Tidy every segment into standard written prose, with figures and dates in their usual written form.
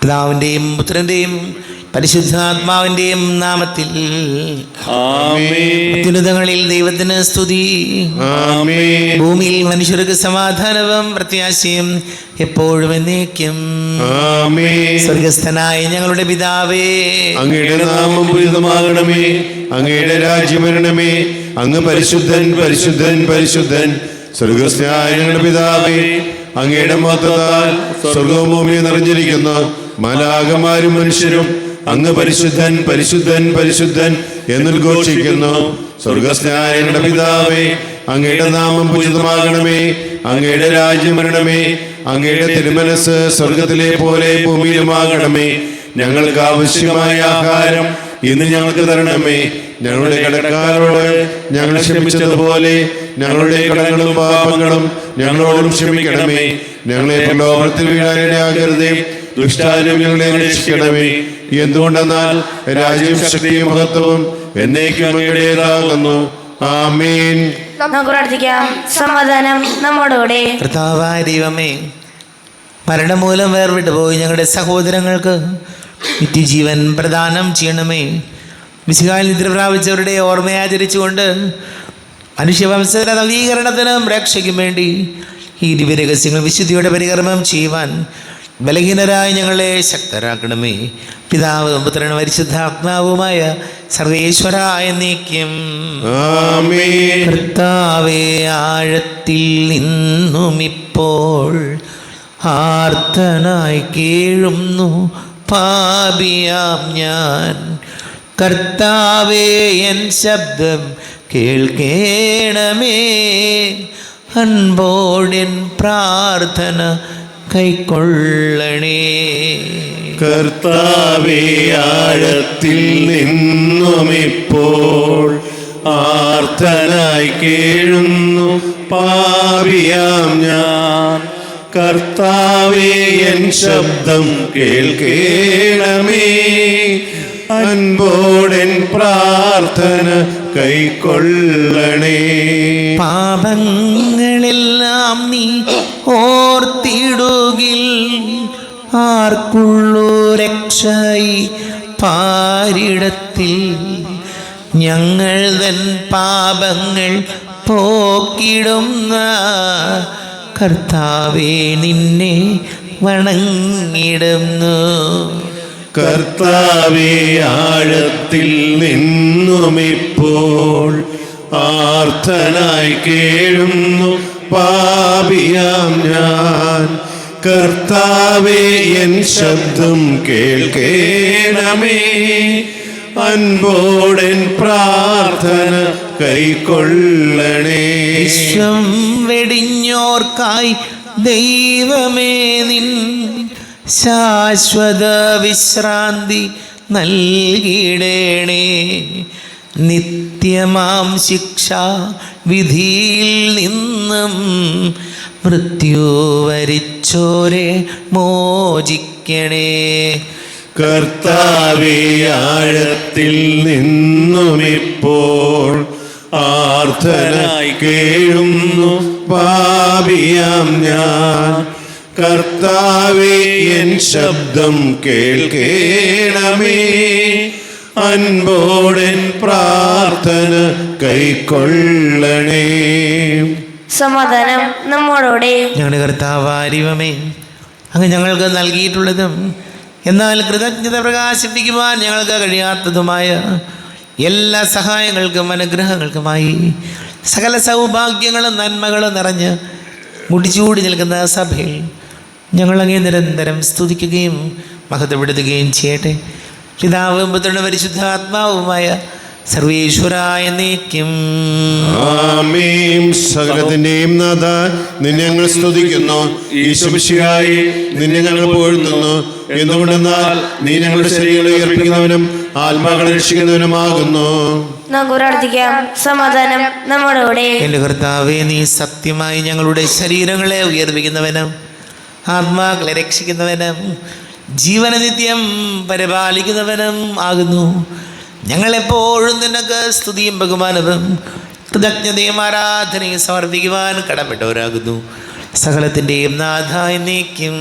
പിതാവിൻ്റെയും പുത്രൻ്റെയും പരിശുദ്ധാത്മാവിൻ്റെയും നാമത്തിൽ അത്യുന്നതങ്ങളിൽ ദൈവത്തിന് സ്തുതി. ഭൂമിയിൽ മനുഷ്യർക്ക് സമാധാനവും പ്രത്യാശയും എപ്പോഴും എന്നേക്കും. സ്വർഗസ്ഥനായ ഞങ്ങളുടെ പിതാവേ, അങ്ങയുടെ നാമം പൂജിതമാകണമേ. അങ്ങയുടെ രാജ്യം വരണമേ. അങ്ങ് പരിശുദ്ധൻ പരിശുദ്ധൻ പരിശുദ്ധൻ. സ്വർഗസ്ഥനായ ഞങ്ങളുടെ പിതാവേ, അങ്ങയുടെ മഹത്വത്താൽ സ്വർഗവും ഭൂമിയും നിറഞ്ഞിരിക്കുന്നു. മാലാഖമാരും മനുഷ്യരും അങ്ങ് പരിശുദ്ധൻ പരിശുദ്ധൻ പരിശുദ്ധൻ എന്നുദ്ഘോഷിക്കുന്നു. സ്വർഗസ്ഥനായ ഞങ്ങളുടെ പിതാവേ, അങ്ങയുടെ നാമം പൂജിതമാകണമേ. അങ്ങയുടെ രാജ്യം വരണമേ. അങ്ങയുടെ തിരുമനസ് സ്വർഗത്തിലെ പോലെ ഭൂമിയിലുമാകണമേ. ഞങ്ങൾക്ക് ആവശ്യമായ ആഹാരം ഇന്ന് ഞങ്ങൾക്ക് തരണമേ. ഞങ്ങളുടെ കടക്കാരോട് ഞങ്ങൾ ക്ഷമിച്ചതുപോലെ ഞങ്ങളുടെ കടങ്ങളും പാപങ്ങളും ഞങ്ങളോടും ക്ഷമിക്കണമേ. ഞങ്ങളെ പ്രലോഭനത്തിൽ വീഴാനിടയാകരുതേ. ദുഷ്ടാരും ഞങ്ങളെ രക്ഷിക്കണമേ. എന്തുകൊണ്ടെന്നാൽ രാജ്യവും ശക്തിയും മഹത്വവും എന്നേക്കും അങ്ങയുടേതാകുന്നു. ആമേൻ. നമുക്ക് പ്രാർത്ഥിക്കാം. സമാധാനം നമ്മോടുകൂടെ. കർത്താവായ ദൈവമേ, മരണം മൂലം വേർവിട്ടു പോയി ഞങ്ങളുടെ സഹോദരങ്ങൾക്ക് നിത്യജീവൻ പ്രദാനം ചെയ്യണമേ. മിശിഹായിൽ നിദ്ര പ്രാപിച്ചവരുടെ ഓർമ്മയാചരിച്ചുകൊണ്ട് മനുഷ്യവംശത്തിന്റെ നവീകരണത്തിനും രക്ഷയ്ക്കും വേണ്ടി ഈ ദിവ്യരഹസ്യങ്ങൾ വിശുദ്ധിയോടെ പരികർമ്മം ചെയ്യുവാൻ ബലഹീനരായ ഞങ്ങളെ ശക്തരാക്കണമേ. പിതാവും പുത്രനും പരിശുദ്ധാത്മാവുമായ സർവേശ്വരായ എന്നേക്കും. കർത്താവേ, ആഴത്തിൽ നിന്നും ഇപ്പോൾ ആർത്തനായി കേഴുന്നു പാപിയാം ഞാൻ. കർത്താവേ, എൻ ശബ്ദം കേൾക്കേണമേ. അൻപോടെൻ പ്രാർത്ഥന കൈക്കൊള്ളണേ. കർത്താവേ, ആഴത്തിൽ നിന്നും ഇപ്പോൾ ആർത്തനായി കേഴുന്നു പാപിയാം ഞാൻ. കർത്താവേ, എൻ ശബ്ദം കേൾക്കേണമേ. അൻപോടെൻ പ്രാർത്ഥന കൈക്കൊള്ളണേ. പാപങ്ങളെല്ലാം നീ ഓർത്തിടുകിൽ ആർക്കുള്ളൂ രക്ഷയി പാരിടത്തിൽ. ഞങ്ങൾ തൻ പാപങ്ങൾ പോക്കിടുന്ന കർത്താവേ, നിന്നെ വണങ്ങിടുന്നു. കർത്താവേ, ആഴത്തിൽ നിന്നും ഇപ്പോൾ ആർത്തനായി കേഴുന്നു പാപിയാം ഞാൻ. കർത്താവേ, എൻ ശബ്ദം കേൾക്കേണമേ. അൻപോടെൻ പ്രാർത്ഥന കൈക്കൊള്ളണേ. വിശ്വം വെടിഞ്ഞോർക്കായി ദൈവമേ, നിൻ ശാശ്വത വിശ്രാന്തി നൽകിടേണേ. നിത്യമാം ശിക്ഷ വിധിയിൽ നിന്നും മൃത്യു വരിച്ചോരെ മോചിക്കണേ. കർത്താവേ, ആഴത്തിൽ നിന്നും ഇപ്പോൾ ആർത്തനായി കേഴുന്നു പാപിയാം ഞാൻ. കർത്താവേ, എൻ ശബ്ദം കേൾക്കേണമേ. അൻപോടെൻ പ്രാർത്ഥന കൈക്കൊള്ളണേ. സമാധാനം നമ്മോടുകൂടെ. ഞങ്ങളുടെ കർത്താവായ ദൈവമേ, അങ്ങ് ഞങ്ങൾക്ക് നൽകിയിട്ടുള്ളതും എന്നാൽ കൃതജ്ഞത പ്രകാശിപ്പിക്കുവാൻ ഞങ്ങൾക്ക് കഴിയാത്തതുമായ എല്ലാ സഹായങ്ങൾക്കും അനുഗ്രഹങ്ങൾക്കുമായി സകല സൗഭാഗ്യങ്ങളും നന്മകളും നിറഞ്ഞ് മുടിച്ചൂടി നിൽക്കുന്ന സഭയിൽ ഞങ്ങളങ്ങേ നിരന്തരം സ്തുതിക്കുകയും മഹത്വപ്പെടുത്തുകയും ചെയ്യട്ടെ. പിതാവും പുത്രനും പരിശുദ്ധാത്മാവുമായ സർവേശ്വരായ എന്നേക്കും. ആമേൻ. സകലത്തിന്റെയും നാഥ, നിന്നെ ഞങ്ങൾ സ്തുതിക്കുന്നു. ഈശോമിശിഹായേ, നിന്നെ ഞങ്ങൾ പുകഴ്ത്തുന്നു. എന്തുകൊണ്ടെന്നാൽ നീ ഞങ്ങളുടെ ശരീരങ്ങളെ ഉയർപ്പിക്കുന്നവനും ആത്മാക്കളെ രക്ഷിക്കുന്നവനുമാകുന്നു. നമുക്ക് പ്രാർത്ഥിക്കാം. സമാധാനം നമ്മോടുകൂടെ. എൻ്റെ കർത്താവേ, നീ സത്യമായി ഞങ്ങളുടെ ശരീരങ്ങളെ ഉയർപ്പിക്കുന്നവനും ആത്മാക്കളെ രക്ഷിക്കുന്നവനും ജീവന നിത്യം പരിപാലിക്കുന്നവനും ആകുന്നു. ഞങ്ങളെപ്പോഴും നിനക്ക് സ്തുതിയും ബഹുമാനവും കൃതജ്ഞതയും ആരാധനയും സമർപ്പിക്കുവാൻ കടപ്പെട്ടവരാകുന്നു. സകലത്തിൻ്റെയും നാഥായി നീക്കും.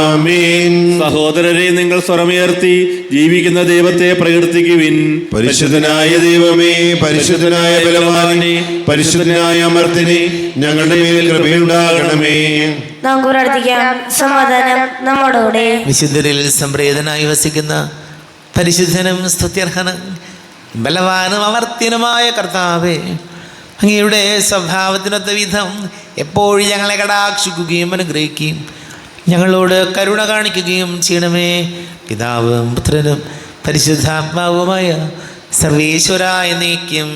ആമേൻ. സഹോദരരെ, നിങ്ങൾ സ്വരമുയർത്തി ജീവിക്കുന്ന ദൈവത്തെ പ്രകീർത്തിക്കുവിൻ. പരിശുദ്ധനായ ദൈവമേ, പരിശുദ്ധനായ ബലവാനെ, പരിശുദ്ധനായ അമർത്തിനെ, ഞങ്ങളുടെ മേൽ കൃപയുണ്ടാകണമേ. നമുക്ക് പ്രാർത്ഥിക്കാം. സമാധാനം നമ്മോടുകൂടെ. വിശുദ്ധരിൽ സംപ്രീതനായി വസിക്കുന്ന പരിശുദ്ധനും സ്തുത്യർഹനും ബലവാനും അമർത്യനുമായ കർത്താവേ, അങ്ങയുടെ സ്വഭാവത്തിനൊത്ത വിധം എപ്പോഴും ഞങ്ങളെ കടാക്ഷിക്കുകയും അനുഗ്രഹിക്കുകയും ഞങ്ങളോട് കരുണ കാണിക്കുകയും ചെയ്യണമേ. പിതാവും പുത്രനും പരിശുദ്ധാത്മാവുമായ സർവേശ്വരായ നീക്കും.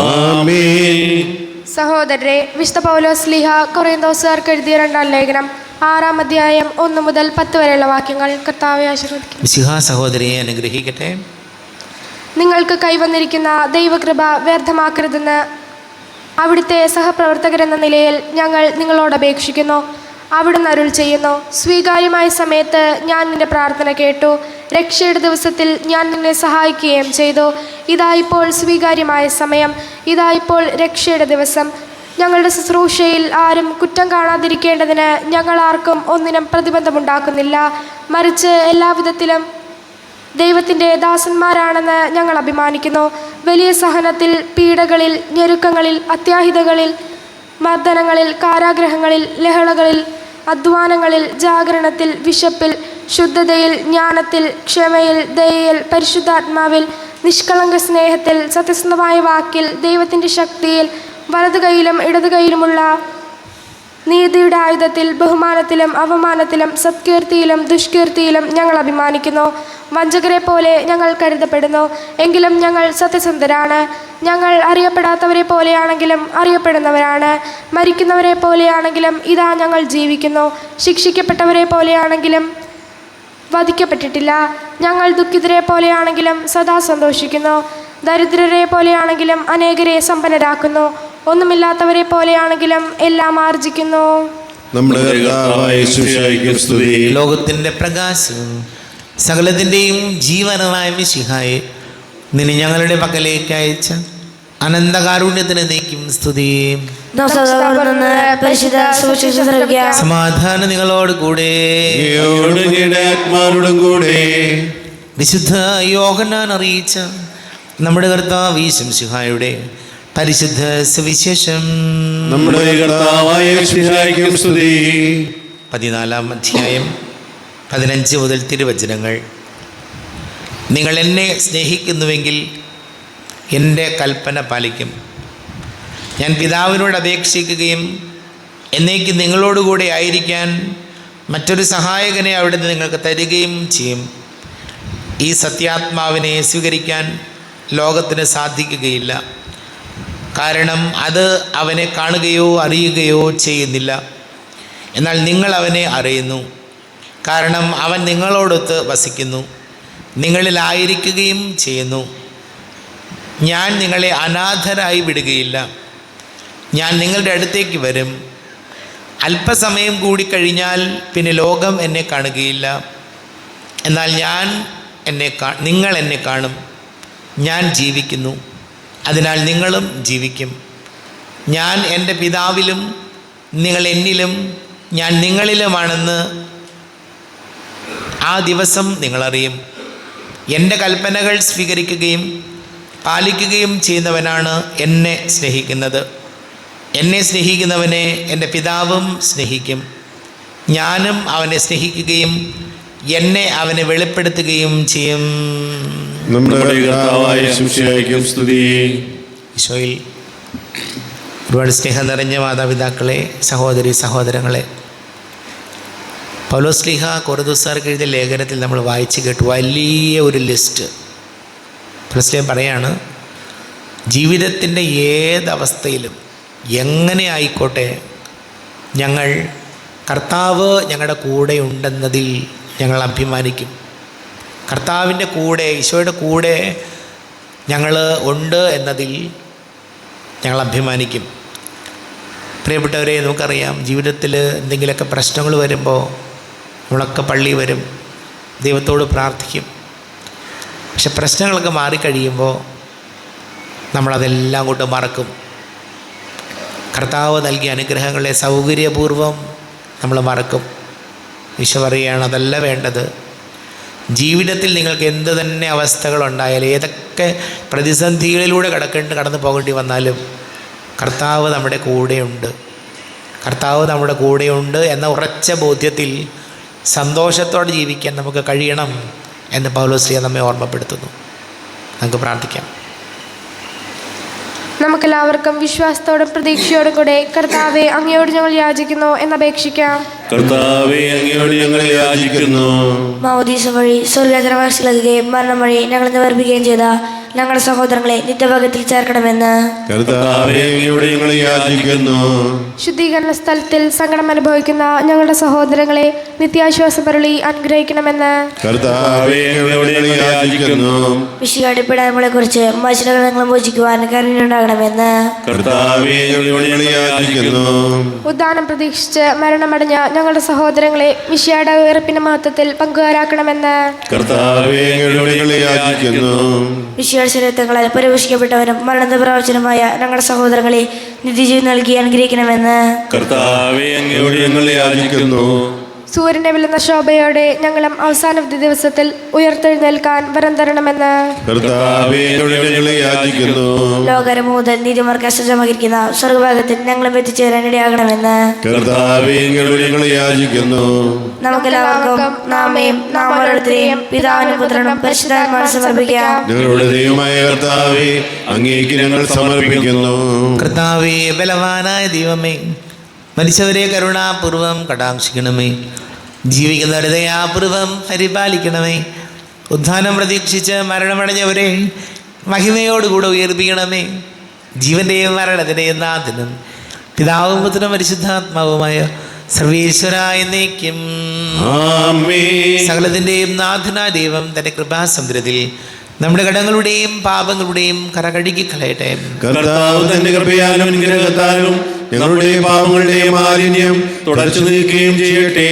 ആമേൻ. സഹോദരരെ, വിശുദ്ധ പൗലോസ് ശ്ലീഹ കൊറിന്തോസുകാർക്ക് എഴുതിയ 2-ാം ലേഖനം 6-ാം അധ്യായം 1 മുതൽ 10 വരെയുള്ള വാക്യങ്ങൾ കർത്താവെ ആശീർവദിക്കും. മിശിഹാ സഹോദരിയെ അനുഗ്രഹിക്കട്ടെ. നിങ്ങൾക്ക് കൈവന്നിരിക്കുന്ന ദൈവകൃപ വ്യർത്ഥമാക്കരുതെന്ന് അവിടുത്തെ സഹപ്രവർത്തകരെന്ന നിലയിൽ ഞങ്ങൾ നിങ്ങളോട് അപേക്ഷിക്കുന്നു. അവിടുന്ന് അരുൾ ചെയ്യുന്നു: സ്വീകാര്യമായ സമയത്ത് ഞാൻ നിന്റെ പ്രാർത്ഥന കേട്ടു, രക്ഷയുടെ ദിവസത്തിൽ ഞാൻ നിന്നെ സഹായിക്കുകയും ചെയ്തു. ഇതാ ഇപ്പോൾ സ്വീകാര്യമായ സമയം, ഇതാ ഇപ്പോൾ രക്ഷയുടെ ദിവസം. ഞങ്ങളുടെ ശുശ്രൂഷയിൽ ആരും കുറ്റം കാണാതിരിക്കേണ്ടതിന് ഞങ്ങൾ ആർക്കും ഒന്നിനും പ്രതിബന്ധമുണ്ടാക്കുന്നില്ല. മറിച്ച് എല്ലാവിധത്തിലും ദൈവത്തിൻ്റെ ദാസന്മാരാണെന്ന് ഞങ്ങൾ അഭിമാനിക്കുന്നു. വലിയ സഹനത്തിൽ, പീഡകളിൽ, ഞെരുക്കങ്ങളിൽ, അത്യാഹിതകളിൽ, മർദ്ദനങ്ങളിൽ, കാരാഗ്രഹങ്ങളിൽ, ലഹളകളിൽ, അധ്വാനങ്ങളിൽ, ജാഗരണത്തിൽ, വിശപ്പിൽ, ശുദ്ധതയിൽ, ജ്ഞാനത്തിൽ, ക്ഷമയിൽ, ദയയിൽ, പരിശുദ്ധാത്മാവിൽ, നിഷ്കളങ്ക സ്നേഹത്തിൽ, സത്യസന്ധമായ വാക്കിൽ, ദൈവത്തിൻ്റെ ശക്തിയിൽ, വലതു കൈയിലും ഇടതു കൈയിലുമുള്ള നീതിയുടെ ആയുധത്തിൽ, ബഹുമാനത്തിലും അവമാനത്തിലും, സത്കീർത്തിയിലും ദുഷ്കീർത്തിയിലും ഞങ്ങൾ അഭിമാനിക്കുന്നു. വഞ്ചകരെ പോലെ ഞങ്ങൾ കരുതപ്പെടുന്നു, എങ്കിലും ഞങ്ങൾ സത്യസന്ധരാണ്. ഞങ്ങൾ അറിയപ്പെടാത്തവരെ പോലെയാണെങ്കിലും അറിയപ്പെടുന്നവരാണ്. മരിക്കുന്നവരെ പോലെയാണെങ്കിലും ഇതാ ഞങ്ങൾ ജീവിക്കുന്നു. ശിക്ഷിക്കപ്പെട്ടവരെ പോലെയാണെങ്കിലും വധിക്കപ്പെട്ടിട്ടില്ല. ഞങ്ങൾ ദുഃഖിതരെ പോലെയാണെങ്കിലും സദാ സന്തോഷിക്കുന്നു. ദരിദ്രരെ പോലെയാണെങ്കിലും അനേകരെ സമ്പന്നരാക്കുന്നു. ഒന്നുമില്ലാത്തവരെ പോലെയാണെങ്കിലും എല്ലാം ആർജിക്കുന്നു. നമ്മുടെ കർത്താവായ യേശുവിശിഹായ്ക്ക് സ്തുതി. ലോകത്തിൻ്റെ പ്രകാശവും സകലത്തിൻ്റെയും ജീവനുമായ മിശിഹായെ, നിന്നെ ഞങ്ങളുടെ പക്കലേക്ക് അയച്ച അനന്തകാരുണ്യത്തിന് നീക്കും സ്തുതി. പരിശുദ്ധ സുവിശേഷം ശ്രവിക്കാം. സമാധാനം നിങ്ങളോട് കൂടെ. ആത്മാവോടും കൂടെ. വിശുദ്ധ യോഹന്നാൻ അറിയിച്ച നമ്മുടെ കർത്താവ് മിശിഹായുടെ പരിശുദ്ധ സുവിശേഷം. നമ്മുടെ കർത്താവായ യേശുവിശിഹായ്ക്ക് സ്തുതി. 14-ാം അധ്യായം 15 മുതൽ തിരുവചനങ്ങൾ. നിങ്ങൾ എന്നെ സ്നേഹിക്കുന്നുവെങ്കിൽ എൻ്റെ കൽപ്പന പാലിക്കും. ഞാൻ പിതാവിനോട് അപേക്ഷിക്കുകയും എന്നേക്ക് നിങ്ങളോടുകൂടെ ആയിരിക്കാൻ മറ്റൊരു സഹായകനെ അവിടുന്ന് നിങ്ങൾക്ക് തരികയും ചെയ്യും. ഈ സത്യാത്മാവിനെ സ്വീകരിക്കാൻ ലോകത്തിന് സാധിക്കുകയില്ല, കാരണം അത് അവനെ കാണുകയോ അറിയുകയോ ചെയ്യുന്നില്ല. എന്നാൽ നിങ്ങൾ അവനെ അറിയുന്നു, കാരണം അവൻ നിങ്ങളോടൊത്ത് വസിക്കുന്നു, നിങ്ങളിലായിരിക്കുകയും ചെയ്യുന്നു. ഞാൻ നിങ്ങളെ അനാഥരായി വിടുകയില്ല. ഞാൻ നിങ്ങളുടെ അടുത്തേക്ക് വരും. അല്പസമയം കൂടി കഴിഞ്ഞാൽ പിന്നെ ലോകം എന്നെ കാണുകയില്ല, എന്നാൽ നിങ്ങൾ എന്നെ കാണും. ഞാൻ ജീവിക്കുന്നു, അതിനാൽ നിങ്ങളും ജീവിക്കും. ഞാൻ എൻ്റെ പിതാവിലും നിങ്ങൾ എന്നിലും ഞാൻ നിങ്ങളിലുമാണെന്ന് ആ ദിവസം നിങ്ങളറിയും. എൻ്റെ കൽപ്പനകൾ സ്വീകരിക്കുകയും പാലിക്കുകയും ചെയ്യുന്നവനാണ് എന്നെ സ്നേഹിക്കുന്നത്. എന്നെ സ്നേഹിക്കുന്നവനെ എൻ്റെ പിതാവും സ്നേഹിക്കും. ഞാനും അവനെ സ്നേഹിക്കുകയും എന്നെ അവനെ വെളിപ്പെടുത്തുകയും ചെയ്യും. നമ്മുടെ കർത്താവായ യേശുവിശിഹായ്ക്ക് സ്തുതി. ഈശോയിൽ ഒരുപാട് സ്നേഹം നിറഞ്ഞ മാതാപിതാക്കളെ, സഹോദരി സഹോദരങ്ങളെ, പൗലോസ് ശ്ലീഹ കൊറിന്തോസുകാർക്ക് എഴുതിയ ലേഖനത്തിൽ നമ്മൾ വായിച്ചു കേട്ടു വലിയ ഒരു ലിസ്റ്റ്. പൗലോസ് പറയാണ്, ജീവിതത്തിൻ്റെ ഏതവസ്ഥയിലും എങ്ങനെ ആയിക്കോട്ടെ ഞങ്ങൾ കർത്താവ് ഞങ്ങളുടെ കൂടെ ഉണ്ടെന്നതിൽ ഞങ്ങൾ അഭിമാനിക്കും. കർത്താവിൻ്റെ കൂടെ, ഈശോയുടെ കൂടെ ഞങ്ങൾ ഉണ്ട് എന്നതിൽ ഞങ്ങൾ അഭിമാനിക്കും. പ്രിയപ്പെട്ടവരെ, നമുക്കറിയാം ജീവിതത്തിൽ എന്തെങ്കിലുമൊക്കെ പ്രശ്നങ്ങൾ വരുമ്പോൾ നമ്മളൊക്കെ പള്ളി വരും, ദൈവത്തോട് പ്രാർത്ഥിക്കും. പക്ഷെ പ്രശ്നങ്ങളൊക്കെ മാറിക്കഴിയുമ്പോൾ നമ്മളതെല്ലാം കൊണ്ട് മറക്കും. കർത്താവ് നൽകിയ അനുഗ്രഹങ്ങളെ സൗകര്യപൂർവ്വം നമ്മൾ മറക്കും. ഈശോ പറയുകയാണ് അതല്ല വേണ്ടത്. ജീവിതത്തിൽ നിങ്ങൾക്ക് എന്ത് തന്നെ അവസ്ഥകളുണ്ടായാലും, ഏതൊക്കെ പ്രതിസന്ധികളിലൂടെ കടന്നു പോകേണ്ടി വന്നാലും കർത്താവ് നമ്മുടെ കൂടെയുണ്ട്. കർത്താവ് നമ്മുടെ കൂടെയുണ്ട് എന്ന ഉറച്ച ബോധ്യത്തിൽ സന്തോഷത്തോടെ ജീവിക്കാൻ നമുക്ക് കഴിയണം എന്ന് പൗലോസ്ലീഹ നമ്മെ ഓർമ്മപ്പെടുത്തുന്നു. നമുക്ക് പ്രാർത്ഥിക്കാം. നമുക്കെല്ലാവർക്കും വിശ്വാസത്തോടും പ്രതീക്ഷയോടും കൂടെ കർത്താവെ അങ്ങയോട് ഞങ്ങൾ യാചിക്കുന്നു എന്നപേക്ഷിക്കാം. കർത്താവേ, അങ്ങയോട് ഞങ്ങൾ യാചിക്കുന്നു. മാമോദീസ വഴി സ്വർഗാചരവാസികളാകുകയും മരണം വഴി ഞങ്ങൾ നിവർപ്പിക്കുകയും ചെയ്ത ഞങ്ങളുടെ സഹോദരങ്ങളെ നിത്യഭാഗ്യത്തിൽ ചേർക്കണമെന്ന് കർത്താവേ, അങ്ങയോട് ഞങ്ങൾ യാചിക്കുന്നു. ശുദ്ധീകരണ സ്ഥലത്തിൽ സങ്കടം അനുഭവിക്കുന്ന ഞങ്ങളുടെ സഹോദരങ്ങളെ നിത്യാശ്വാസം പരളി അനുഗ്രഹിക്കണമെന്ന് കർത്താവേ, അങ്ങയോട് ഞങ്ങൾ യാചിക്കുന്നു. വിശുദ്ധ പീഡനങ്ങളെ കുറിച്ച് മനുഷ്യഗ്രഹങ്ങളും മോചിക്കുവാൻ കരുണയുണ്ടാകണമെന്ന് കർത്താവേ, അങ്ങയോട് ഞങ്ങൾ യാചിക്കുന്നു. ഉദ്ധാനം പ്രതീക്ഷിച്ച് മരണമടഞ്ഞ ഞങ്ങളുടെ സഹോദരങ്ങളെ മിശിഹായുടെ ഉയർപ്പിന്റെ മഹത്വത്തിൽ പങ്കുകാരാക്കണമെന്ന് കർത്താവേ, അങ്ങയോട് ഞങ്ങൾ യാചിക്കുന്നു. വിശുദ്ധ ശരീരങ്ങളാൽ പരിപോഷിക്കപ്പെട്ടവരും മരണത്തെ പ്രവചനമായ ഞങ്ങളുടെ സഹോദരങ്ങളെ നിത്യജീവൻ നൽകി അനുഗ്രഹിക്കണമെന്ന് കർത്താവേ, അങ്ങയോട് ഞങ്ങൾ യാചിക്കുന്നു. സൂര്യനെ വെല്ലുന്ന ശോഭയോടെ ഞങ്ങളും അവസാന ദിവസത്തിൽ ഉയർത്തെഴുന്നേൽക്കാൻ വരം തരണമെന്ന് കർത്താവേ, അങ്ങയോട് ഞങ്ങൾ യാചിക്കുന്നു. ലോകരം മുതൽ നീതിമാർക്ക് സജ്ജമായിരിക്കുന്ന സ്വർഗഭാഗത്തിൽ ഞങ്ങളും എത്തിച്ചേരാൻ ഇടയാകണമെന്ന് കർത്താവേ, അങ്ങയോട് ഞങ്ങൾ യാചിക്കുന്നു. നമുക്കെല്ലാവർക്കും നാമേയും നാം ഓരോരുത്തരെയും പിതാവിനും പുത്രനും പരിശുദ്ധാത്മാവിനും സമർപ്പിക്കാം. ഞങ്ങളുടെ ദൈവമായ കർത്താവേ, അങ്ങേക്ക് ഞങ്ങൾ സമർപ്പിക്കുന്നു. കർത്താവേ, ബലവാനായ ദൈവമേ, മരിച്ചവരെ കരുണാപൂർവം കടാക്ഷിക്കണമേ. ജീവിക്കുന്നവരെ ദയാപൂർവം പരിപാലിക്കണമേ. ഉദ്ധാനം പ്രതീക്ഷിച്ച് മരണമടഞ്ഞവരെ മഹിമയോടുകൂടെ ഉയർപ്പിക്കണമേ. ജീവന്റെയും മരണത്തിൻ്റെയും നാഥനും പിതാവും പുത്രനും പരിശുദ്ധാത്മാവുമായ സർവേശ്വരായ എന്നേക്കും ആമേൻ. സകലത്തിൻ്റെയും നാഥനായ ദൈവം തൻ്റെ കൃപാസമുദ്രത്തിൽ നമ്മുടെ കടങ്ങളുടെയും പാപങ്ങളുടെയും കറകഴുകി കളയട്ടെ. കർത്താവ് തന്റെ കൃപയാലും അനുഗ്രഹത്താലും ഞങ്ങളുടെ പാപങ്ങളുടെയും മാലിന്യം തുടച്ചു നീക്കുകയും ചെയ്യട്ടെ.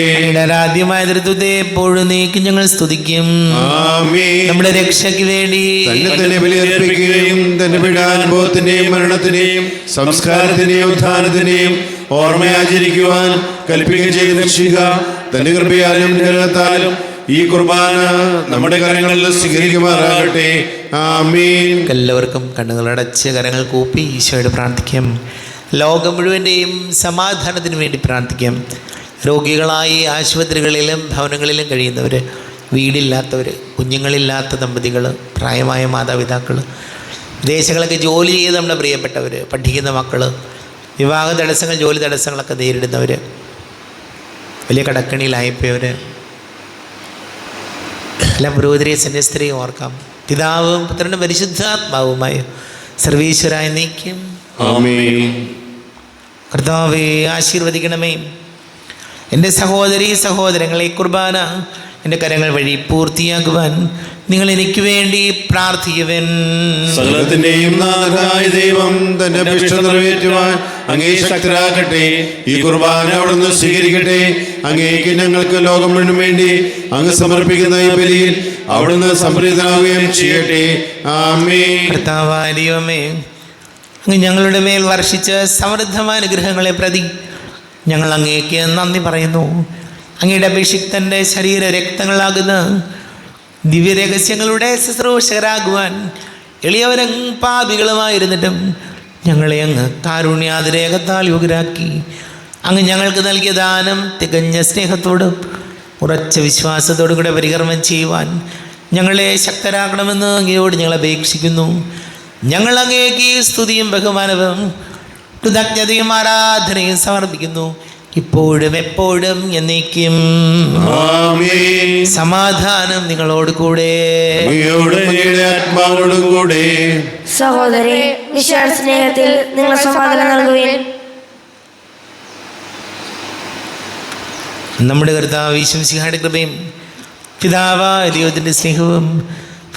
ആദ്യമായ തൃത്വത്തെ എപ്പോഴും നീക്കി ഞങ്ങൾ സ്തുതിക്കും. ആമേൻ. നമ്മുടെ രക്ഷയ്ക്ക് വേണ്ടി തന്നെ ബലിയർപ്പിക്കുകയും തന്റെ പീഡാനുഭവത്തിന്റെയും മരണത്തിന്റെയും സംസ്കാരത്തിന്റെയും ഉത്ഥാനത്തിന്റെയും ഓർമ്മയാചരിക്കുവാൻ കൽപ്പിക്കുകയും ചെയ്ത രക്ഷിക തന്റെ കൃപയാലും അനുഗ്രഹത്താലും ഈ കുർബാന നമ്മുടെ കരങ്ങളിൽ സ്വീകരിക്കുമാറാകട്ടെ. ആമേൻ. എല്ലാവർക്കും കണ്ണുകളടച്ച് കരങ്ങൾ കൂപ്പി ഈശോയോട് പ്രാർത്ഥിക്കാം. ലോകം മുഴുവൻ്റെയും സമാധാനത്തിന് വേണ്ടി പ്രാർത്ഥിക്കാം. രോഗികളായി ആശുപത്രികളിലും ഭവനങ്ങളിലും കഴിയുന്നവർ, വീടില്ലാത്തവർ, കുഞ്ഞുങ്ങളില്ലാത്ത ദമ്പതികൾ, പ്രായമായ മാതാപിതാക്കൾ, വിദേശങ്ങളൊക്കെ ജോലി ചെയ്ത് നമ്മുടെ പ്രിയപ്പെട്ടവർ, പഠിക്കുന്ന മക്കൾ, വിവാഹ തടസ്സങ്ങൾ, ജോലി തടസ്സങ്ങളൊക്കെ നേരിടുന്നവർ, വലിയ കടക്കണിയിലായപ്പോയവർ, എല്ലാ പുരോഹിതരെയും സന്യസ്തരെയും ഓർക്കാം. പിതാവും പുത്രനും പരിശുദ്ധാത്മാവുമായ സർവീശ്വരായ നീക്കും. ആമേൻ. കർത്താവേ, ആശീർവദിക്കണമേ. എൻ്റെ സഹോദരീ സഹോദരങ്ങളെ, കുർബാന എൻ്റെ കരങ്ങൾ വഴി പൂർത്തിയാക്കുവാൻ നിങ്ങൾ എനിക്ക് വേണ്ടി പ്രാർത്ഥിക്കുവൻ. സകലത്തിന്റെയും നാഥനായ ദൈവം തന്റെ അഭിഷ്ടം നിറവേറ്റുവാൻ അങ്ങേ ശക്തരാക്കട്ടെ. ഈ കുർബാന അവിടുന്ന് സ്വീകരിക്കട്ടെ. അങ്ങേക്ക് ഞങ്ങൾക്ക് ലോകം മുഴുവനും വേണ്ടി അങ്ങ് സമർപ്പിക്കുന്ന ഈ ബലിയിൽ അവിടുന്ന് സംപ്രീതനാവുകയും ചെയ്യട്ടെ. ആമേൻ. കർത്താവായ ദൈവമേ, അങ്ങ് ഞങ്ങളുടെ മേൽ വർഷിച്ച സമൃദ്ധമായ അനുഗ്രഹങ്ങളെ പ്രതി ഞങ്ങൾ അങ്ങേക്ക് നന്ദി പറയുന്നു. അങ്ങയുടെ അഭിഷിക്തൻ്റെ ശരീര രക്തങ്ങളാകുന്ന ദിവ്യരഹസ്യങ്ങളുടെ ശുശ്രൂഷകരാകുവാൻ എളിയവരും പാപികളുമായിരുന്നിട്ടും ഞങ്ങളെ അങ്ങ് കാരുണ്യാതിരേകത്താൽ യോഗ്യരാക്കി. അങ്ങ് ഞങ്ങൾക്ക് നൽകിയ ദാനം തികഞ്ഞ സ്നേഹത്തോടും ഉറച്ച വിശ്വാസത്തോടും കൂടെ പരികർമ്മം ചെയ്യുവാൻ ഞങ്ങളെ ശക്തരാക്കണമെന്ന് അങ്ങയോട് ഞങ്ങൾ അപേക്ഷിക്കുന്നു. ഞങ്ങൾ അങ്ങേക്ക് സ്തുതിയും ബഹുമാനവും കൃതജ്ഞതയും ആരാധനയും സമർപ്പിക്കുന്നു, ഇപ്പോഴും എപ്പോഴും എന്നേക്കും. ആമേൻ. സമാധാനം നിങ്ങളോട് കൂടെ. ആത്മാവോടും കൂടെ. സഹോദരി, വിശാല സ്നേഹത്തിൽ നിങ്ങൾ സമാധാനം നൽകുവിൻ. നമ്മുടെ കർത്താവ് ഈശോമിശിഹായുടെ കൃപയും പിതാവായ ദൈവത്തിൻ്റെ സ്നേഹവും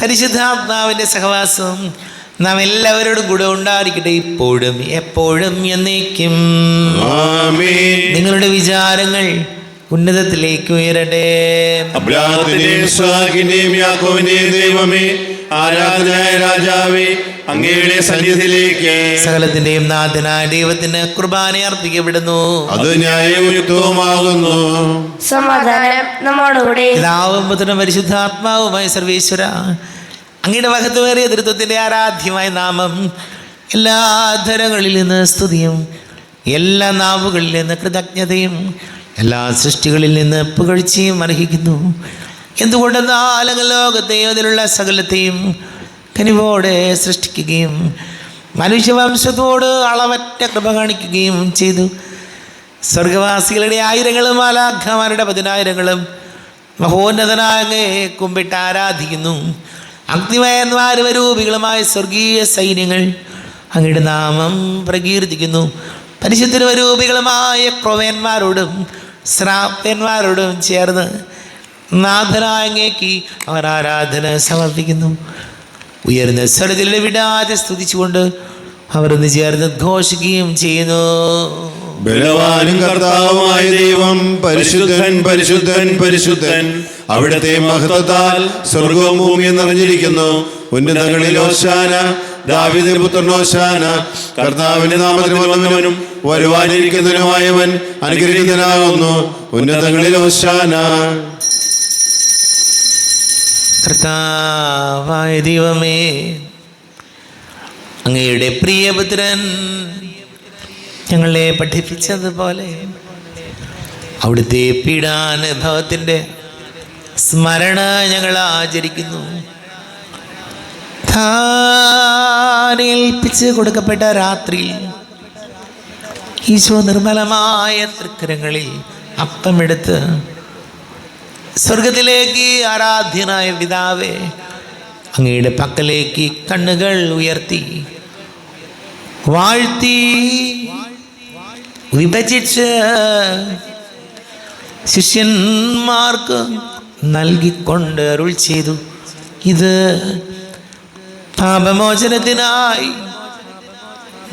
പരിശുദ്ധാത്മാവിൻ്റെ സഹവാസവും നാം എല്ലാവരോടും കൂടെ ഉണ്ടായിരിക്കട്ടെ, ഇപ്പോഴും എപ്പോഴും എന്നേക്കും. ആമേൻ. നിങ്ങളുടെ വിചാരങ്ങൾ ഉന്നതത്തിലേക്ക് ഉയരട്ടെ. അബ്രാഹത്തിന്റെയും ഇസ്ഹാക്കിന്റെയും യാക്കോബിന്റെയും ദൈവമേ, ആരാധനായ രാജാവേ, അങ്ങയുടെ സന്നിധിയിലേക്ക് സകലത്തിന്റെയും നാഥനായ ദൈവത്തിന് കുർബാന അർപ്പിക്കപ്പെടുന്നു. അത് ന്യായയുക്തവുമാകുന്നു. സമാധാനം നമ്മോടുകൂടെ. പിതാവും പുത്രനും പരിശുദ്ധാത്മാവുമായി സർവേശ്വര, അങ്ങയുടെ മഹത്വമേറിയ തൃത്വത്തിന്റെ ആരാധ്യമായ നാമം എല്ലാ ധരങ്ങളിൽ നിന്ന് സ്തുതിയും എല്ലാ നാവുകളിൽ നിന്ന് കൃതജ്ഞതയും എല്ലാ സൃഷ്ടികളിൽ നിന്ന് പുകഴ്ചയും അർഹിക്കുന്നു. എന്തുകൊണ്ടെന്നാൽ അങ്ങ് ലോകത്തെയും അതിലുള്ള സകലത്തെയും കനിവോടെ സൃഷ്ടിക്കുകയും മനുഷ്യവംശത്തോട് അളവറ്റ കൃപ കാണിക്കുകയും ചെയ്തു. സ്വർഗവാസികളുടെ ആയിരങ്ങളും മാലാഖമാരുടെ 10,000ങ്ങളും മഹോന്നതനായ അങ്ങയെ കുമ്പിട്ട് ആരാധിക്കുന്നു. അഗ്നിമയന്മാരുവരൂപികളുമായ സ്വർഗീയ സൈന്യങ്ങൾ അങ്ങയുടെ നാമം പ്രകീർത്തിക്കുന്നു. പരിശുദ്ധരൂപികളുമായ ക്രോവേന്മാരോടും ശ്രാപ്യന്മാരോടും ചേർന്ന് നാഥനായ അങ്ങേക്ക് അവർ ആരാധന സമർപ്പിക്കുന്നു. ഉയർന്ന സ്വരത്തിൽ വിടാതെ സ്തുതിച്ചുകൊണ്ട് അവർ ഒന്ന് ചേർന്ന് ഘോഷിക്കുകയും ചെയ്യുന്നു. ബലവാനും കർത്താവുമായ ദൈവം പരിശുദ്ധൻ, പരിശുദ്ധൻ, പരിശുദ്ധൻ. അവിടുത്തെ മഹത്വത്താൽ സ്വർഗവും ഭൂമിയും നിറഞ്ഞിരിക്കുന്നു. ഉന്നതങ്ങളിൽ ഹോശാന, ദാവീദിന്റെ പുത്രൻ ഹോശാന. കർത്താവിന്റെ നാമത്തിൽ വന്നവനും വരുവാനിരിക്കുന്നവനുമായവൻ അനുഗ്രഹീതനാകുന്നു. ഉന്നതങ്ങളിൽ ഹോശാന. കർത്താവായ ദൈവമേ, അങ്ങയുടെ പ്രിയപുത്രൻ ഞങ്ങളെ പഠിപ്പിച്ചതുപോലെ അവിടുത്തെ പീഡാനുഭവത്തിൻ്റെ സ്മരണ ഞങ്ങൾ ആചരിക്കുന്നു. ഏൽപ്പിച്ച് കൊടുക്കപ്പെട്ട രാത്രി ഈശോ നിർമ്മലമായ തൃക്കരങ്ങളിൽ അപ്പമെടുത്ത് സ്വർഗത്തിലേക്ക് ആരാധ്യനായ പിതാവേ, അങ്ങയുടെ പക്കലേക്ക് കണ്ണുകൾ ഉയർത്തി വാഴ്ത്തി വിഭജിച്ച് ശിഷ്യന്മാർക്ക് നൽകിക്കൊണ്ട് അരുൾ ചെയ്തു, ഇത് പാപമോചനത്തിനായി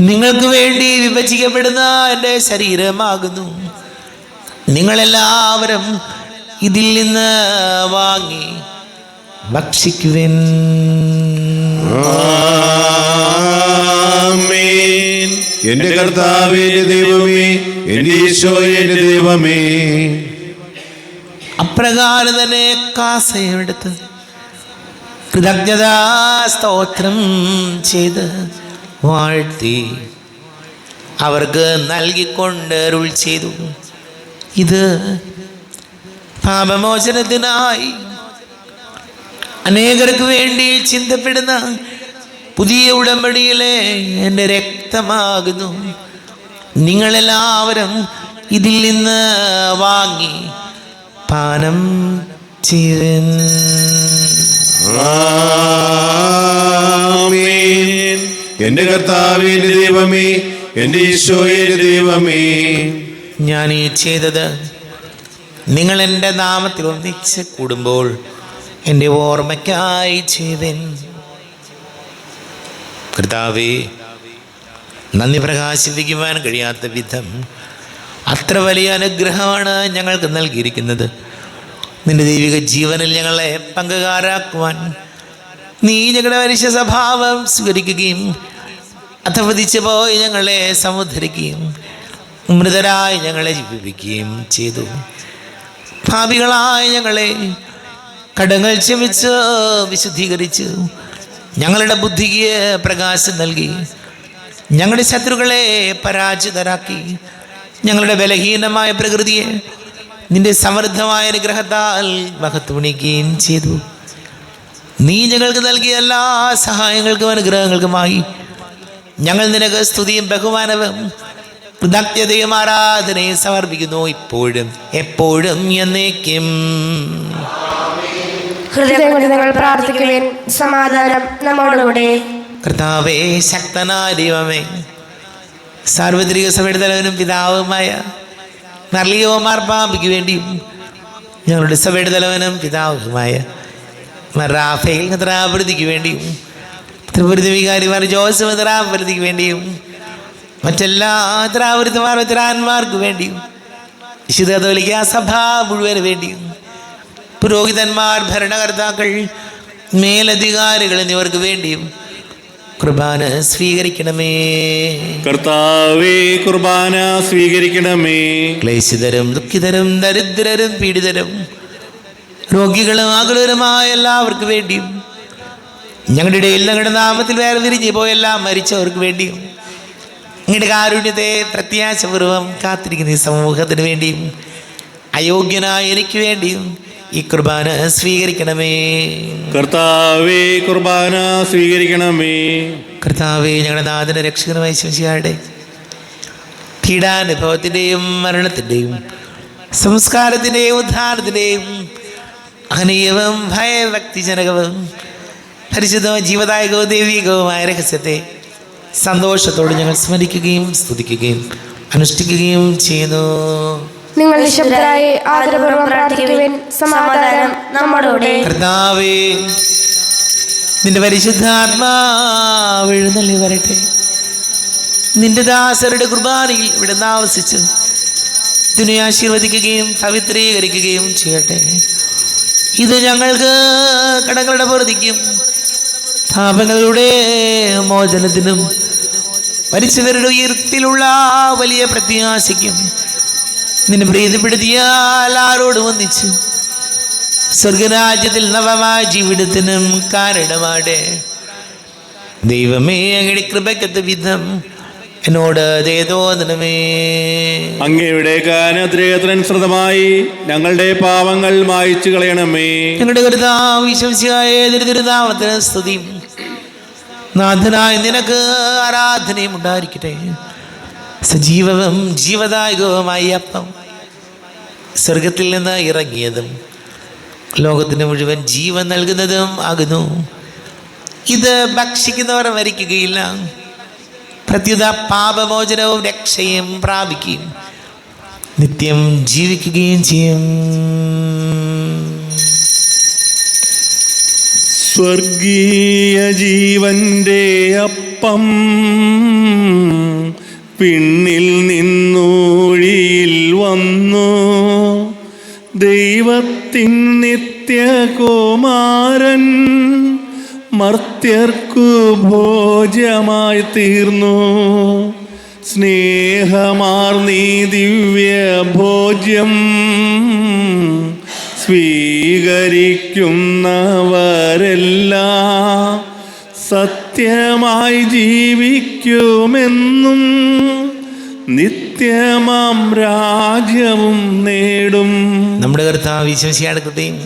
നിങ്ങൾക്ക് വേണ്ടി വിഭജിക്കപ്പെടുന്ന എൻ്റെ ശരീരമാകുന്നു. നിങ്ങളെല്ലാവരും ഇതിൽ നിന്ന് വാങ്ങി ഭക്ഷിക്കുവിൻ. ആമേൻ. എന്റെ കർത്താവേ, എന്റെ ദൈവമേ, എന്റെ ഈശോയേ, എന്റെ ദൈവമേ. അപ്രകാരം തന്നെ കാസയെടുത്ത് കൃതജ്ഞതാ സ്തോത്രം ചെയ്ത് വാഴ്ത്തി അവർക്ക് നൽകിക്കൊണ്ട് അരുൾ ചെയ്തു, ഇത് പാപമോചനത്തിനായി അനേകർക്ക് വേണ്ടി ചിന്തപ്പെടുന്ന പുതിയ ഉടമ്പടിയിലെ എൻ്റെ രക്തമാകുന്നു. നിങ്ങളെല്ലാവരും ഇതിൽ നിന്ന് വാങ്ങി പാനം ചെയ്യുവിൻ. ആമേൻ. എന്റെ കർത്താവേ, എന്റെ ദൈവമേ, എന്റെ ഈശോയേ, എന്റെ ദൈവമേ. ഞാൻ ഈ ചെയ്തത് നിങ്ങൾ എൻ്റെ നാമത്തിൽ ഒന്നിച്ച് കൂടുമ്പോൾ എൻ്റെ ഓർമ്മയ്ക്കായി ചെയ്തൻ. കർത്താവേ, നന്ദി പ്രകാശിപ്പിക്കുവാൻ കഴിയാത്ത വിധം അത്ര വലിയ അനുഗ്രഹമാണ് ഞങ്ങൾക്ക് നൽകിയിരിക്കുന്നത്. നിന്റെ ദൈവിക ജീവനിൽ ഞങ്ങളെ പങ്കുകാരാക്കുവാൻ നീ ഞങ്ങളുടെ മനുഷ്യ സ്വഭാവം സ്വീകരിക്കുകയും അധപതിച്ചു പോയി ഞങ്ങളെ സമുദ്ധരിക്കുകയും മൃതരായി ഞങ്ങളെ ജീവിപ്പിക്കുകയും ചെയ്തു. പാപികളായ ഞങ്ങളെ കടങ്ങൾ ക്ഷമിച്ച് വിശുദ്ധീകരിച്ചു ഞങ്ങളുടെ ബുദ്ധിക്ക് പ്രകാശം നൽകി ഞങ്ങളുടെ ശത്രുക്കളെ പരാജിതരാക്കി ഞങ്ങളുടെ ബലഹീനമായ പ്രകൃതിയെ നിന്റെ സമൃദ്ധമായ അനുഗ്രഹത്താൽ മഹത്വണിക്കുകയും ചെയ്തു. നീ ഞങ്ങൾക്ക് നൽകിയ എല്ലാ സഹായങ്ങൾക്കും അനുഗ്രഹങ്ങൾക്കുമായി ഞങ്ങൾ നിനക്ക് സ്തുതിയും ബഹുമാനവും കൃതജ്ഞതയും ആരാധനയും സമർപ്പിക്കുന്നു, ഇപ്പോഴും എപ്പോഴും എന്നേക്കും. ഹൃദയം കൊണ്ട് നിങ്ങൾ പ്രാർത്ഥിക്കുവിൻ. സമാധാനം നമ്മോടുകൂടെ. കർത്താവേ, ശക്തനായ ദൈവമേ, സാർവത്രിക സഭയുടെ തലവനും പിതാവുമായ നർലിയോ മാർപ്പാപ്പയ്ക്ക് വേണ്ടിയും ഞങ്ങളുടെ സഭയുടെ തലവനും പിതാവുമായ റാഫേൽ ത്രാപ്രതിക്ക് വേണ്ടിയും ത്രിപുരതി വികാരിമാർ ജോസഫ് ത്രാപ്രതിക്ക് വേണ്ടിയും മറ്റെല്ലാ ത്രാപുരത്തുമാർ വെത്രാന്മാർക്ക് വേണ്ടിയും വിശുദ്ധ കത്തോലിക്കാ സഭ മുഴുവന് വേണ്ടിയും പുരോഹിതന്മാർ, ഭരണകർത്താക്കൾ, മേലധികാരികൾ എന്നിവർക്ക് വേണ്ടിയും കുർബാന സ്വീകരിക്കണമേ. കർത്താവേ, കുർബാന സ്വീകരിക്കണമേ. ക്ലേശിതരും ദുഃഖിതരും ദരിദ്രരും പീഡിതരും രോഗികളും ആകുലരുമായ എല്ലാവർക്കും വേണ്ടിയും ഞങ്ങളുടെ ഇടയിൽ ഞങ്ങളുടെ നാമത്തിൽ വേറെ തിരിഞ്ഞു പോയെല്ലാം മരിച്ചവർക്ക് വേണ്ടിയും നിങ്ങളുടെ കാരുണ്യത്തെ പ്രത്യാശപൂർവം കാത്തിരിക്കുന്ന ഈ സമൂഹത്തിന് വേണ്ടിയും അയോഗ്യനായ എനിക്ക് വേണ്ടിയും ഈ കുർബാന സ്വീകരിക്കണമേ. കർത്താവേ, കുർബാന സ്വീകരിക്കണമേ. കർത്താവേ, ഞങ്ങളുടെ നാഥന രക്ഷകനുമായ ശിവശിയായുടെ പീഡാനുഭവത്തിൻ്റെയും മരണത്തിൻ്റെയും സംസ്കാരത്തിൻ്റെയും ഉദ്ധാനത്തിൻ്റെയും അഹനീയവും ഭയഭക്തിജനകവും പരിശുദ്ധവും ജീവദായകവും ദൈവികവുമായ രഹസ്യത്തെ സന്തോഷത്തോട് ഞങ്ങൾ സ്മരിക്കുകയും സ്തുതിക്കുകയും അനുഷ്ഠിക്കുകയും ചെയ്യുന്നു. നിങ്ങൾ നിശബ്ദരായി ആദരപൂർവ്വം പ്രാർത്ഥിക്കുവിൻ. സമാധാനം നമ്മോടുകൂടെ. കർത്താവേ, നിന്റെ പരിശുദ്ധാത്മാവ് എഴുന്നള്ളി വരട്ടെ. നിന്റെ ദാസരുടെ കുർബാനയിൽ ഇവിടെ ആവസിച്ച് ഇതിനെ ആശീർവദിക്കുകയും പവിത്രീകരിക്കുകയും ചെയ്യട്ടെ. ഇത് ഞങ്ങൾക്ക് കടങ്ങളുടെ പൊറുതിക്കും പാപങ്ങളുടെ മോചനത്തിനും മരിച്ചവരുടെ ഉയർത്തിലുള്ള വലിയ പ്രത്യാശയ്ക്കും നിന്നെ പ്രീതിപ്പെടുത്തിയാൽ ആരോടും ഒന്നിച്ച് സ്വർഗരാജ്യത്തിൽ നവമായ ജീവിതത്തിനും കാരണമാടെ. ദൈവമേ, അങ്ങയുടെ കൃപയ്ക്കത്ത വിധം എന്നോട് ദയതോന്നണമേ. അങ്ങയുടെ അനുഗ്രഹത്തിനനുസൃതമായി ഞങ്ങളുടെ പാവങ്ങൾ മായിച്ചു കളയണമേ. ഞങ്ങളുടെ കർത്താവ് വിശ്വസിയായ തിരുനാമത്തിന് സ്തുതിയും നാഥനായ നിനക്ക് ആരാധനയും ഉണ്ടായിരിക്കട്ടെ. സജീവവും ജീവദായകവുമായി അപ്പം സ്വർഗത്തിൽ നിന്ന് ഇറങ്ങിയതും ലോകത്തിന് മുഴുവൻ ജീവൻ നൽകുന്നതും ആകുന്നു. ഇത് ഭക്ഷിക്കുന്നവർ മരിക്കുകയില്ല, പ്രത്യുത പാപമോചനവും രക്ഷയും പ്രാപിക്കുകയും നിത്യം ജീവിക്കുകയും ചെയ്യും. സ്വർഗീയ ജീവന്റെ അപ്പം പിന്നിൽ നിന്നൂഴിയിൽ വന്നു, ദൈവത്തിൻ നിത്യകുമാരൻ മർത്യർക്കു ഭോജ്യമായി തീർന്നു. സ്നേഹമാർന്നീ ദിവ്യ ഭോജ്യം സ്വീകരിക്കുന്നവരെല്ലാം സത്യമായി ജീവിക്കുമെന്നും നിത്യമാം രാജ്യവും നേടും. നമ്മുടെ കർത്താവ് വിശ്വസിയാണ് കൃതയും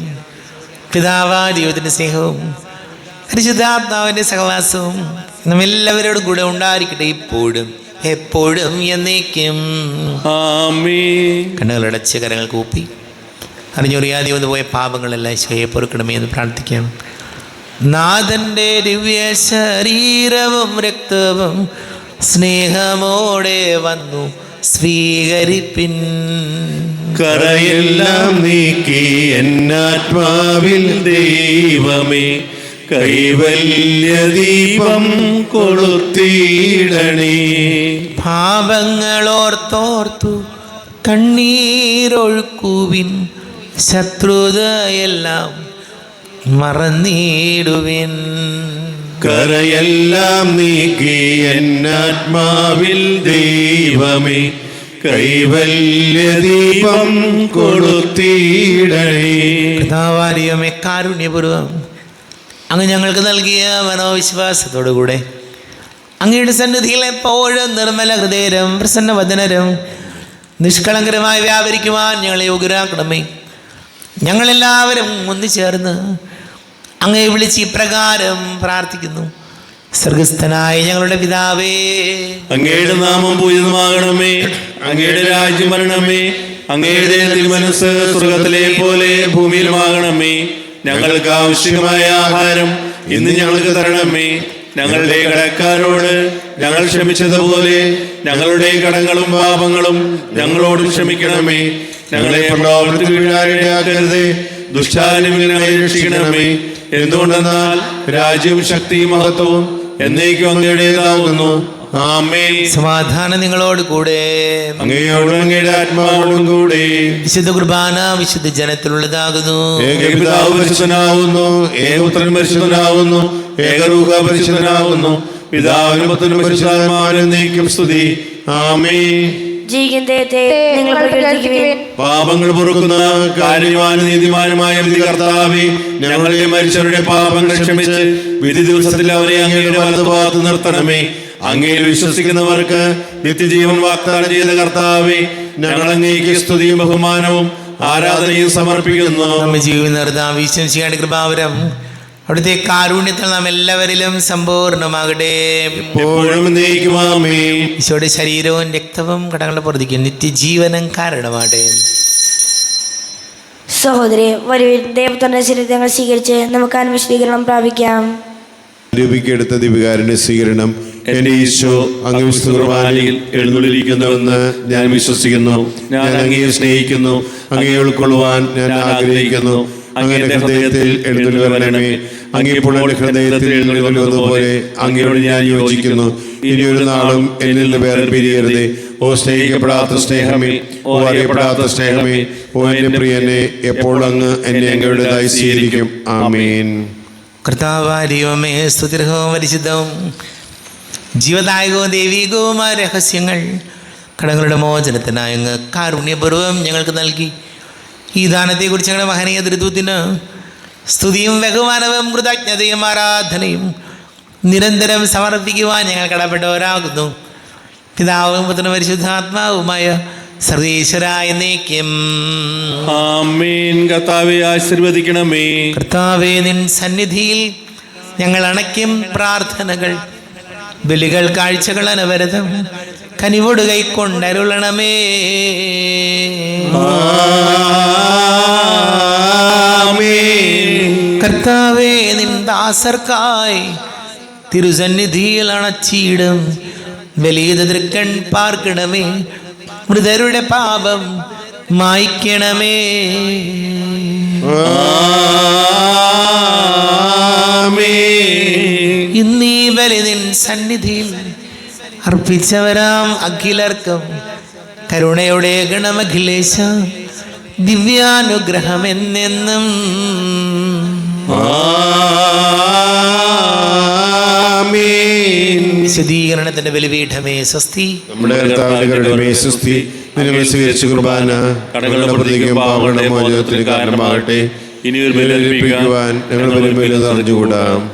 പിതാവാ ദൈവത്തിൻ്റെ സ്നേഹവും പരിശുദ്ധാത്മാവിൻ്റെ സഹവാസവും നമ്മെല്ലാവരോടും കൂടെ ഉണ്ടായിരിക്കട്ടെ, ഇപ്പോഴും എപ്പോഴും എന്നേക്കും. ആമേൻ. കണ്ണുകളടച്ച് കരങ്ങൾ കൂപ്പി അറിഞ്ഞൊറിയാതെ വന്നു പോയ പാപങ്ങളെല്ലാം ഈശോയെ പൊറുക്കണമേ എന്ന് പ്രാർത്ഥിക്കാം. നാഥൻ്റെ ദിവ്യ ശരീരവും രക്തവും സ്നേഹമോടെ വന്നു സ്വീകരിപ്പിൻ. കരയെല്ലാം നീക്കി എന്നാത്മാവിൽ ദൈവമേ കൈവല്യദീപം കൊളുത്തിയിടണേ. പാപങ്ങളോർത്തോർത്തു കണ്ണീരൊഴുക്കുവിൻ, ശത്രുതയെല്ലാം മറന്നിടുവിൻ. കരയെല്ലാം നീക്കി എന്നാത്മാവിൽ ദൈവമേ കൈവല്യദീപം കൊളുത്തിയിടണേ. കർത്താവാരിയമേ, കാരുണ്യപൂർവം അങ്ങ് ഞങ്ങൾക്ക് നൽകിയ മനോവിശ്വാസത്തോടുകൂടെ അങ്ങയുടെ സന്നിധിയിൽ എപ്പോഴും നിർമ്മല ഹൃദയരും പ്രസന്നവദനരും നിഷ്കളങ്കരമായി വ്യാപരിക്കുവാൻ ഞങ്ങളെ യോഗ്യരാക്കണമേ. ഞങ്ങളെല്ലാവരും ഒന്നുചേർന്ന് അങ്ങയെ വിളിച്ച് ഇപ്രകാരം പ്രാർത്ഥിക്കുന്നു. സ്വർഗസ്ഥനായ ഞങ്ങളുടെ പിതാവേ, അങ്ങയുടെ നാമം പൂജിതമാകണമേ. അങ്ങയുടെ രാജ്യം വരണമേ. അങ്ങയുടെ തിരുമനസ്സ് സ്വർഗത്തിലെ പോലെ ഭൂമിയിലുമാകണമേ. ഞങ്ങൾക്ക് ആവശ്യമായ ആഹാരം ഇന്ന് ഞങ്ങൾക്ക് തരണമേ. ഞങ്ങളുടെ കടക്കാരോട് ഞങ്ങൾ ക്ഷമിച്ചതുപോലെ ഞങ്ങളുടെ കടങ്ങളും പാപങ്ങളും ഞങ്ങളോടും ക്ഷമിക്കണമേ. ഞങ്ങളെ പ്രലോഭനത്തിൽ വീഴാനിടയാക്കരുതേ, ദുഷ്ടാനിൽ ഞങ്ങളെ രക്ഷിക്കണമേ. എന്തുകൊണ്ടെന്നാൽ രാജ്യവും ശക്തിയും മഹത്വവും എന്നേക്കും അങ്ങയുടേതാകുന്നു. ആമേൻ. സമാധാനം നിങ്ങളോട് കൂടെ. അങ്ങയോടും അങ്ങയുടെ ആത്മാവോടും കൂടെ. വിശുദ്ധ കുർബാന വിശുദ്ധ ജനത്തിലുള്ളതാകുന്നു. ഏകപിതാവ് പരിശുദ്ധനാവുന്നു, ഏകപുത്രൻ പരിശുദ്ധനാവുന്നു, ഏകരൂഹ പരിശുദ്ധനാവുന്നു. പിതാവിനും പുത്രനും പരിശുദ്ധാത്മാവിനും നീക്കും സ്തുതി. ആമേൻ. ജീവിക്കുന്ന ദൈവത്തെ നിങ്ങൾ പ്രകീർത്തിക്കുവിൻ. പാപങ്ങൾ പൊറുക്കുന്ന കാരുണ്യവാനും നീതിമാനുമായ വിധി കർത്താവേ, ഞങ്ങളുടെ മരിച്ചവരുടെ പാപങ്ങൾ ക്ഷമിച്ച് വിധി ദിവസത്തിൽ അവരെ അങ്ങയുടെ വലതുഭാഗത്ത് നിർത്തണമേ. അങ്ങയിൽ വിശ്വസിക്കുന്നവർക്ക് നിത്യജീവൻ വാഗ്ദാനം ചെയ്ത കർത്താവേ, ഞങ്ങൾ അങ്ങേക്ക് സ്തുതിയും ബഹുമാനവും ആരാധനയും സമർപ്പിക്കുന്നു. നമ്മെ ജീവിക്കുന്ന വിശ്വസിക്കേണ്ട കൃപാവരം അവിടുത്തെ കാരുണ്യത്തിൽ നാം എല്ലാവരിലും സമ്പൂർണ്ണമാകട്ടെ. എപ്പോഴും എന്നേക്കും ആമേൻ. ഈശോയുടെ ശരീരവും രക്തവും കടങ്ങളുടെ പുറത്തേക്ക് നിത്യജീവനം കാരണമാകട്ടെ. സഹോദരി, വരുവിൻ, ദൈവത്തിന്റെ ശരീരങ്ങൾ സ്വീകരിച്ച് നമുക്ക് വിശദീകരണം പ്രാപിക്കാം. രൂപിക്കെടുത്ത ദിവികാരന്റെ സ്വീകരണം. എന്റെ ഈശോ അങ്ങ് വിശുദ്ധ കുർബാനയിൽ എഴുന്നള്ളിരിക്കുന്നുവെന്ന് ഞാൻ വിശ്വസിക്കുന്നു. ഞാൻ അങ്ങയെ സ്നേഹിക്കുന്നു. അങ്ങയെ ഉൾക്കൊള്ളുവാൻ ഞാൻ ആഗ്രഹിക്കുന്നു. അങ്ങയുടെ ഹൃദയത്തിൽ എഴുന്നള്ളി വരണമേ. അങ്ങേപ്പോൾ എന്റെ ഹൃദയത്തിൽ എഴുന്നള്ളി വരുന്നതുപോലെ അങ്ങയോട് ഞാൻ യോജിക്കുന്നു. ഇനിയൊരു നാളും എന്നിൽ നിന്ന് വേറെ പിരിയരുതേ. ഓ സ്നേഹിക്കപ്പെടാത്ത സ്നേഹമേ, ഓ അറിയപ്പെടാത്ത സ്നേഹമേ, ഓ എന്റെ പ്രിയനെ, എപ്പോൾ അങ്ങ് എന്നെ അങ്ങയുടേതായി സ്വീകരിക്കും. ആമേൻ. കർത്താവായ ദൈവമേ, സ്തുതിർഹവും പരിശുദ്ധവും ജീവദായകവും ദൈവികവുമായ രഹസ്യങ്ങൾ കടങ്ങളുടെ മോചനത്തിനായി അങ്ങ് കാരുണ്യപൂർവ്വം ഞങ്ങൾക്ക് നൽകി. ഈ ദാനത്തെക്കുറിച്ച് ഞങ്ങളുടെ മഹനീയ തൃത്വത്തിന് സ്തുതിയും ബഹുമാനവും കൃതജ്ഞതയും ആരാധനയും നിരന്തരം സമർപ്പിക്കുവാൻ ഞങ്ങൾ കടപ്പെട്ടവരാകുന്നു. പിതാവും പുത്രനും പരിശുദ്ധാത്മാവുമായ സർവേശ്വരായ എന്നേക്കും ആമേൻ. കർത്താവേ ആശീർവദിക്കണമേ. കർത്താവേ, നിൻ സന്നിധിയിൽ ഞങ്ങൾ അണയ്ക്കും പ്രാർത്ഥനകൾ, ബലികൾ, കാഴ്ചകൾ അനവരതം കനിവോട് കൈക്കൊണ്ടരുളണമേ. കർത്താവേ, നിൻ ദാസർക്കായി തിരുസന്നിധിയിൽ അണച്ചിടും വലിയ തൃക്കൺ പാർക്കണമേ. മൃതരുടെ പാപം മായ്ക്കണമേ. ഇന്നീ ബലി നിൻ സന്നിധിയിൽ അർപ്പിച്ചവരാം അഖിലർക്കും കരുണയുടെ ഗണമഖിലേശ ദിവ്യാനുഗ്രഹം എന്നെന്നും. വിശദീകരണത്തിന്റെ ബലിപീഠമേ സ്വസ്തി. നമ്മുടെ കർത്താവിന്റെ സ്വസ്തി. നിങ്ങൾ സ്വീകരിച്ച കുർബാന കടങ്ങളുടെ പ്രതിക്കും പാവങ്ങളുടെ മോചനത്തിന് കാരണമാകട്ടെ. ഇനി ഒരു ബലി അർപ്പിക്കുവാൻ ഞങ്ങൾ അറിഞ്ഞുകൂടാം.